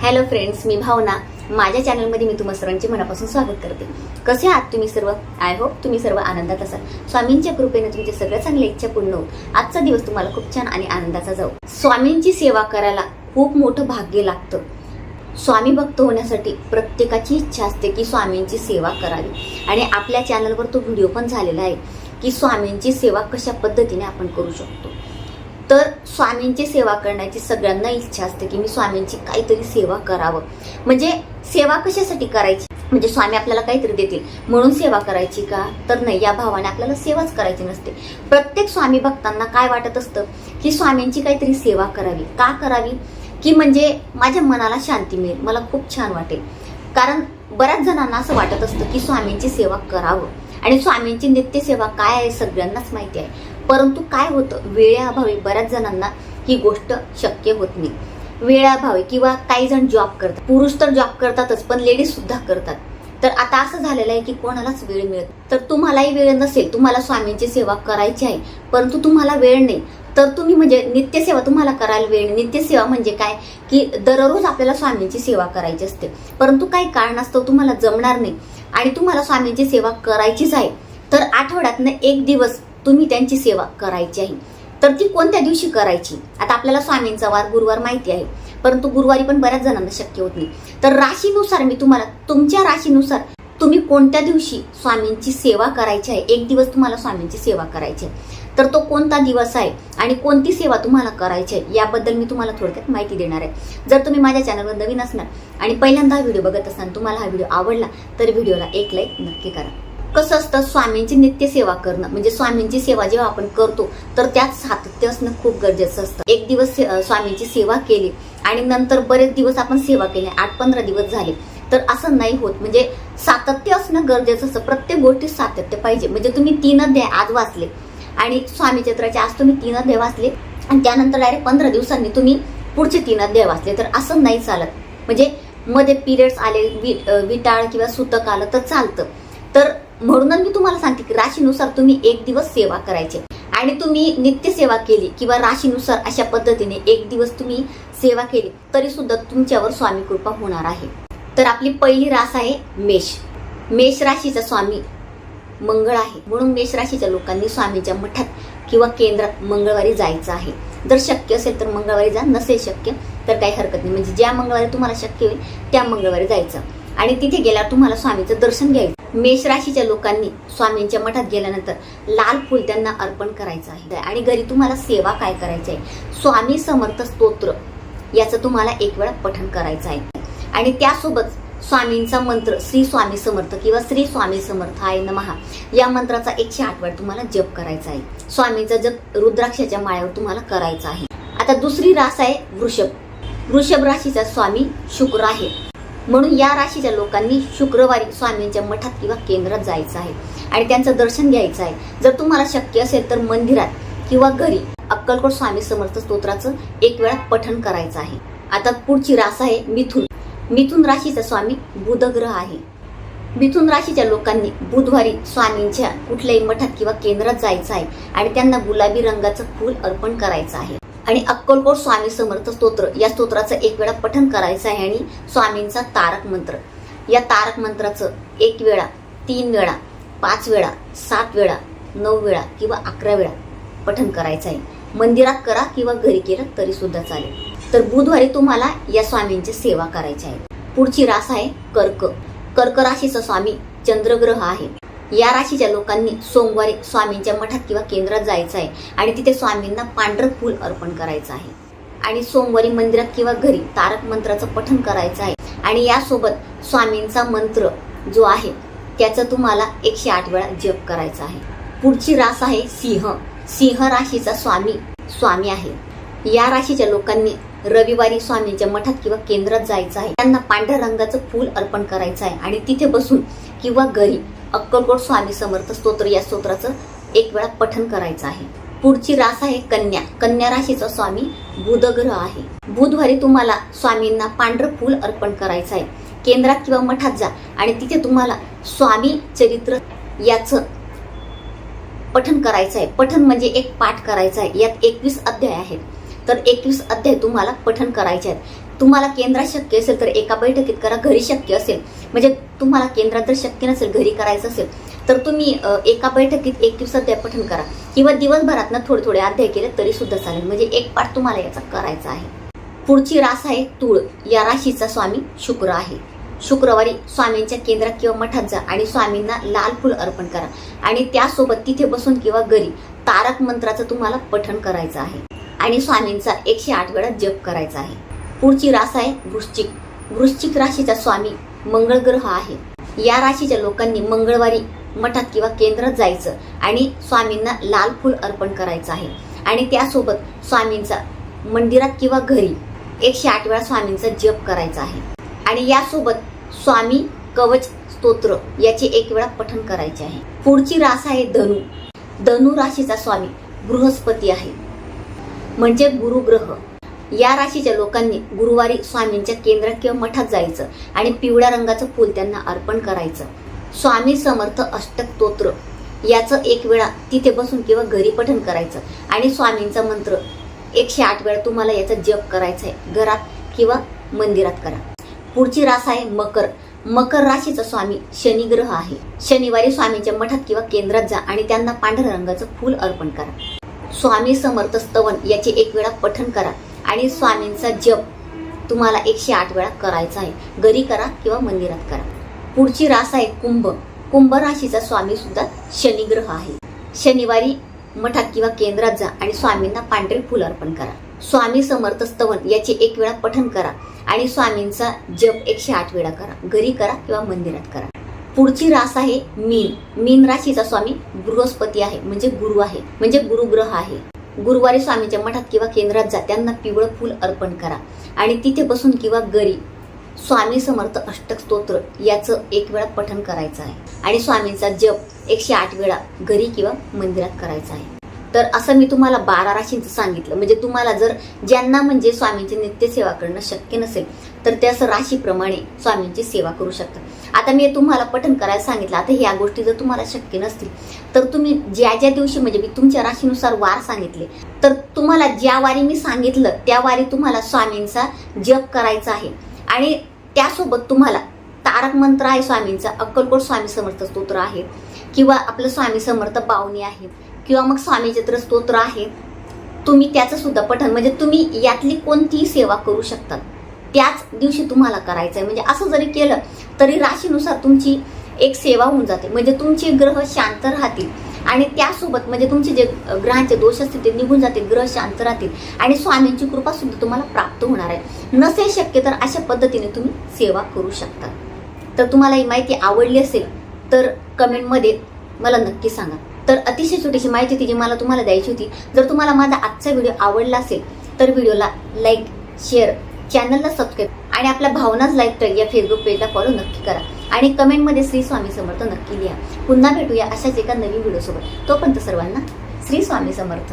Hello friends, मी भावना. माझ्या चॅनलमध्ये मी तुम्हा सर्वांचे मनापासून स्वागत करते. कसे आहात तुम्ही सर्व? आय होप तुम्ही सर्व आनंदात असाल. स्वामींच्या कृपेने तुमच्या सगळ्या चांगल्या इच्छा पूर्ण होत आजचा दिवस तुम्हाला खूप छान आणि आनंदाचा जाऊ. स्वामींची सेवा करायला खूप मोठं भाग्य लागतं. स्वामी भक्त होण्यासाठी प्रत्येकाची इच्छा असते की स्वामींची सेवा करावी. आणि आपल्या चॅनलवर तो व्हिडिओ पण झालेला आहे की स्वामींची सेवा कशा पद्धतीने आपण करू शकतो. तर स्वामींची सेवा करण्याची सगळ्यांना इच्छा असते की मी स्वामींची काहीतरी सेवा करावं. म्हणजे सेवा कशासाठी करायची, म्हणजे स्वामी आपल्याला काहीतरी देतील म्हणून सेवा करायची का? तर नाही, या भावाने आपल्याला सेवाच करायची नसते. प्रत्येक स्वामी भक्तांना काय वाटत असतं की स्वामींची काहीतरी सेवा करावी. का करावी? की म्हणजे माझ्या मनाला शांती मिळेल, मला खूप छान वाटेल. कारण बऱ्याच जणांना असं वाटत असतं की स्वामींची सेवा करावं. आणि स्वामींची नित्यसेवा काय आहे सगळ्यांनाच माहिती आहे. परंतु काय होतं, वेळेअभावी बऱ्याच जणांना ही गोष्ट शक्य होत नाही. वेळेअभावी किंवा काही जण जॉब करतात, पुरुष तर जॉब करतातच पण लेडीज सुद्धा करतात. तर आता असं झालेलं आहे की कोणालाच वेळ मिळत. तर तुम्हालाही वेळ नसेल, तुम्हाला स्वामींची सेवा करायची आहे परंतु तुम्हाला वेळ नाही, तर तुम्ही म्हणजे नित्यसेवा तुम्हाला करायला वेळ. नित्यसेवा म्हणजे काय की दररोज आपल्याला स्वामींची सेवा करायची असते, परंतु काही कारणास्तव तुम्हाला जमणार नाही आणि तुम्हाला स्वामींची सेवा करायचीच आहे. तर आठवड्यातनं एक दिवस तुम्ही त्यांची सेवा करायची आहे. तर ती कोणत्या दिवशी करायची? आता आपल्याला स्वामींचा वार गुरुवार माहिती आहे, परंतु गुरुवारी पण बऱ्याच जणांना शक्य होत नाही. तर राशीनुसार मी तुम्हाला, तुमच्या राशीनुसार तुम्ही कोणत्या दिवशी स्वामींची सेवा करायची आहे, एक दिवस तुम्हाला स्वामींची सेवा करायची आहे, तर तो कोणता दिवस आहे आणि कोणती सेवा तुम्हाला करायची आहे याबद्दल मी तुम्हाला थोडक्यात माहिती देणार आहे. जर तुम्ही माझ्या चॅनलवर नवीन असणार आणि पहिल्यांदा हा व्हिडिओ बघत असताना तुम्हाला हा व्हिडिओ आवडला तर व्हिडिओला एक लाईक नक्की करा. कसं असतं, स्वामींची नित्यसेवा करणं म्हणजे स्वामींची सेवा जेव्हा आपण करतो तर त्यात सातत्य असणं खूप गरजेचं असतं. एक दिवस स्वामींची सेवा केली आणि नंतर बरेच दिवस आपण सेवा केली, 8-15 दिवस झाले, तर असं नाही होत. म्हणजे सातत्य असणं गरजेचं असतं. प्रत्येक गोष्टीत सातत्य पाहिजे. म्हणजे तुम्ही 3 अध्याय आज वाचले आणि स्वामी चैत्राचे आज तुम्ही 3 अध्याय वाचले आणि त्यानंतर डायरेक्ट 15 दिवसांनी तुम्ही पुढचे 3 अध्याय वाचले, तर असं नाही चालत. म्हणजे मध्ये पिरियड्स आले, विटाळ किंवा सूतक आलं तर चालतं. तर म्हणूनच मी तुम्हाला सांगते की राशीनुसार तुम्ही एक दिवस सेवा करायची आणि तुम्ही नित्य सेवा केली किंवा राशीनुसार अशा पद्धतीने एक दिवस तुम्ही सेवा केली तरी सुद्धा तुमच्यावर स्वामी कृपा होणार आहे. तर आपली पहिली रास आहे मेष. मेष राशीचा स्वामी मंगळ आहे, म्हणून मेष राशीच्या लोकांनी स्वामीच्या मठात किंवा केंद्रात मंगळवारी जायचं आहे. जर शक्य असेल तर मंगळवारी जा, नसेल शक्य तर काही हरकत नाही. म्हणजे ज्या मंगळवारी तुम्हाला शक्य होईल त्या मंगळवारी जायचं आणि तिथे गेल्यावर तुम्हाला स्वामीचं दर्शन घ्यायचं. मेष राशीच्या लोकांनी स्वामींच्या मठात गेल्यानंतर लाल फुल त्यांना अर्पण करायचं आहे. आणि घरी तुम्हाला सेवा काय करायची आहे, स्वामी समर्थ स्तोत्र याचं तुम्हाला एक वेळा पठण करायचं आहे. आणि त्यासोबत स्वामींचा मंत्र श्री स्वामी समर्थ किंवा श्री स्वामी समर्थाय नमः या मंत्राचा 108 वेळा तुम्हाला जप करायचा आहे. स्वामींचा जप रुद्राक्षाच्या माळ्यावर तुम्हाला करायचा आहे. आता दुसरी रास आहे वृषभ. वृषभ राशीचा स्वामी शुक्र आहे, म्हणून या राशीच्या लोकांनी शुक्रवारी स्वामींच्या मठात किंवा केंद्रात जायचं आहे आणि त्यांचं दर्शन घ्यायचं आहे. जर तुम्हाला शक्य असेल तर मंदिरात किंवा घरी अक्कलकोट स्वामी समर्थ स्तोत्राचं एक वेळा पठण करायचं आहे. आता पुढची रास आहे मिथुन. मिथुन राशीचा स्वामी बुध ग्रह आहे. मिथुन राशीच्या लोकांनी बुधवारी स्वामींच्या कुठल्याही मठात किंवा केंद्रात जायचं आहे आणि त्यांना गुलाबी रंगाचं फूल अर्पण करायचं आहे आणि अक्कलकोट स्वामी समर्थ स्तोत्र या स्तोत्राचं एक वेळा पठण करायचं आहे. आणि स्वामींचा तारक मंत्र, या तारक मंत्राचं 1 वेळा, 3 वेळा, 5 वेळा, 7 वेळा, 9 वेळा किंवा 11 वेळा पठण करायचं आहे. मंदिरात करा किंवा घरी केलं तरी सुद्धा चालेल. तर बुधवारी तुम्हाला या स्वामींची सेवा करायची आहे. पुढची रास आहे कर्क. कर्क राशीचा स्वामी चंद्रग्रह आहे. या राशीच्या लोकांनी सोमवारी स्वामींच्या मठात किंवा केंद्रात जायचं आहे आणि तिथे स्वामींना पांढरं फूल अर्पण करायचं आहे आणि सोमवारी मंदिरात किंवा घरी तारक मंत्राचं पठण करायचं आहे. आणि यासोबत स्वामींचा मंत्र जो आहे त्याचं तुम्हाला 108 वेळा जप करायचा आहे. पुढची रास आहे सिंह. सिंह राशीचा स्वामी आहे. या राशीच्या लोकांनी रविवारी स्वामींच्या मठात किंवा केंद्रात जायचं आहे. त्यांना पांढऱ्या रंगाचं फूल अर्पण करायचं आहे आणि तिथे बसून किंवा घरी अक्कलकोट स्वामी समर्थ स्तोत्र या स्तोत्राचं एक वेळा पठण करायचं आहे. पुढची रास आहे कन्या. कन्या राशीचा स्वामी बुध ग्रह आहे. बुधवारी तुम्हाला स्वामींना पांढरं फूल अर्पण करायचं आहे. केंद्रात किंवा मठात जा आणि तिथे तुम्हाला स्वामी चरित्र याचं पठण करायचं आहे. पठण म्हणजे एक पाठ करायचा आहे. यात 21 अध्याय आहेत, तर 21 अध्याय तुम्हाला पठण करायचे आहेत. तुम्हाला केंद्रात शक्य असेल तर एका बैठकीत करा. घरी शक्य असेल म्हणजे तुम्हाला केंद्रात जर शक्य नसेल, घरी करायचं असेल तर तुम्ही एका बैठकीत 21 अध्याय पठण करा किंवा दिवसभरातनं थोडे थोडे अध्याय केले तरी सुद्धा चालेल. म्हणजे एक पाठ तुम्हाला याचा करायचा आहे. पुढची रास आहे तूळ. या राशीचा स्वामी शुक्र आहे. शुक्रवारी स्वामींच्या केंद्रात किंवा मठात जा आणि स्वामींना लाल फूल अर्पण करा आणि त्यासोबत तिथे बसून किंवा घरी तारक मंत्राचं तुम्हाला पठण करायचं आहे आणि स्वामींचा 108 वेळा जप करायचा आहे. पुढची रास आहे वृश्चिक. वृश्चिक राशीचा स्वामी मंगळ ग्रह आहे. या राशीच्या लोकांनी मंगळवारी मठात किंवा केंद्रात जायचं आणि स्वामींना लाल फूल अर्पण करायचं आहे आणि त्यासोबत स्वामींचा मंदिरात किंवा घरी 108 वेळा स्वामींचा जप करायचा आहे आणि यासोबत स्वामी कवच स्तोत्र याचे 1 वेळा पठण करायचे आहे. पुढची रास आहे धनु. धनु राशीचा स्वामी बृहस्पती आहे म्हणजे गुरुग्रह. या राशीच्या लोकांनी गुरुवारी स्वामींच्या केंद्रात किंवा मठात जायचं आणि पिवळ्या रंगाचं फूल त्यांना अर्पण करायचं. स्वामी समर्थ अष्टक स्तोत्र याचं 1 वेळा तिथे बसून किंवा घरी पठण करायचं आणि स्वामींचा मंत्र 108 वेळा तुम्हाला याचा जप करायचा आहे. घरात किंवा मंदिरात करा. पुढची रास आहे मकर. मकर राशीचा स्वामी शनी ग्रह आहे. शनिवारी स्वामींच्या मठात किंवा केंद्रात जा आणि त्यांना पांढऱ्या रंगाचं फूल अर्पण करा. स्वामी समर्थ स्तवन याचे 1 वेळा पठण करा आणि स्वामींचा जप तुम्हाला 108 वेळा करायचा आहे. घरी करा किंवा मंदिरात करा. पुढची रास आहे कुंभ. कुंभ राशीचा स्वामी सुद्धा शनी ग्रह आहे. शनिवारी मठात किंवा केंद्रात जा आणि स्वामींना पांढरे फूल अर्पण करा. स्वामी समर्थ स्तवन याचे 1 वेळा पठण करा आणि स्वामींचा जप 108 वेळा करा. घरी करा किंवा मंदिरात करा. पुढची रास आहे मीन. मीन राशीचा स्वामी बृहस्पती आहे म्हणजे गुरु आहे म्हणजे गुरुग्रह आहे. गुरुवारी स्वामींच्या मठात किंवा केंद्रात जा, त्यांना पिवळं फूल अर्पण करा आणि तिथे बसून किंवा घरी स्वामी समर्थ अष्टक स्तोत्र याचं 1 वेळा पठण करायचं आहे आणि स्वामींचा जप 108 वेळा घरी किंवा मंदिरात करायचा आहे. तर असं मी तुम्हाला 12 राशींचं सांगितलं. म्हणजे तुम्हाला जर ज्यांना म्हणजे स्वामींची नित्यसेवा करणं शक्य नसेल तर ते असं राशीप्रमाणे स्वामींची सेवा करू शकता. आता मी तुम्हाला पठण करायला सांगितलं. आता ह्या गोष्टी जर तुम्हाला शक्य नसतील तर तुम्ही ज्या ज्या दिवशी म्हणजे मी तुमच्या राशीनुसार वार सांगितले तर तुम्हाला ज्या वारी मी सांगितलं त्या वारी तुम्हाला स्वामींचा जप करायचा आहे आणि त्यासोबत तुम्हाला तारक मंत्र आहे स्वामींचा, अक्कलकोट स्वामी समर्थ स्तोत्र आहे किंवा आपलं स्वामी समर्थ बावनी आहे किंवा मग स्वामी चत्र स्तोत्र आहे. तुम्ही त्याचं सुद्धा पठण म्हणजे तुम्ही यातली कोणतीही सेवा करू शकतात. त्याच दिवशी तुम्हाला करायचं आहे. म्हणजे असं जरी केलं तरी राशीनुसार तुमची एक सेवा होऊन जाते. म्हणजे तुमचे ग्रह शांत राहतील आणि त्यासोबत म्हणजे तुमचे जे ग्रहांचे दोष असतील ते निघून जातील, ग्रह शांत राहतील आणि स्वामींची कृपा सुद्धा तुम्हाला प्राप्त होणार आहे. नसेल शक्य तर अशा पद्धतीने तुम्ही सेवा करू शकता. तर तुम्हाला ही माहिती आवडली असेल तर कमेंटमध्ये मला नक्की सांगा. तर अतिशय छोटीशी माहिती होती जी मला तुम्हाला द्यायची होती. जर तुम्हाला माझा आजचा व्हिडिओ आवडला असेल तर व्हिडिओला लाईक, शेअर, चॅनलला सबस्क्राईब आणि आपल्या भावनाच लाईफस्टाईल या फेसबुक पेजला फॉलो नक्की करा आणि कमेंटमध्ये श्री स्वामी समर्थ नक्की लिहा. पुन्हा भेटूया अशाच एका नवीन व्हिडिओसोबत. तोपर्यंत सर्वांना श्री स्वामी समर्थ.